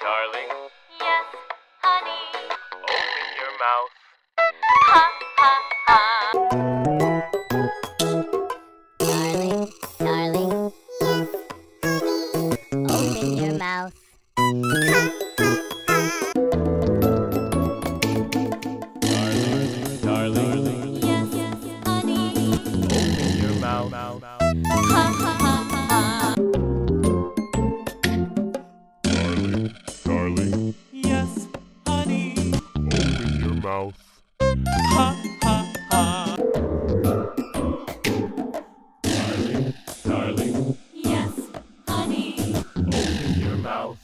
darling. Yes, honey. Open your mouth. Ha, ha, ha. Darling, darling. Open your mouth. Darling. Yes, honey. Open your mouth. Ha, ha, ha, ha. Darling. Yes, honey. Open your mouth. Ha, ha, ha. Darling. Yes, honey. Open your mouth.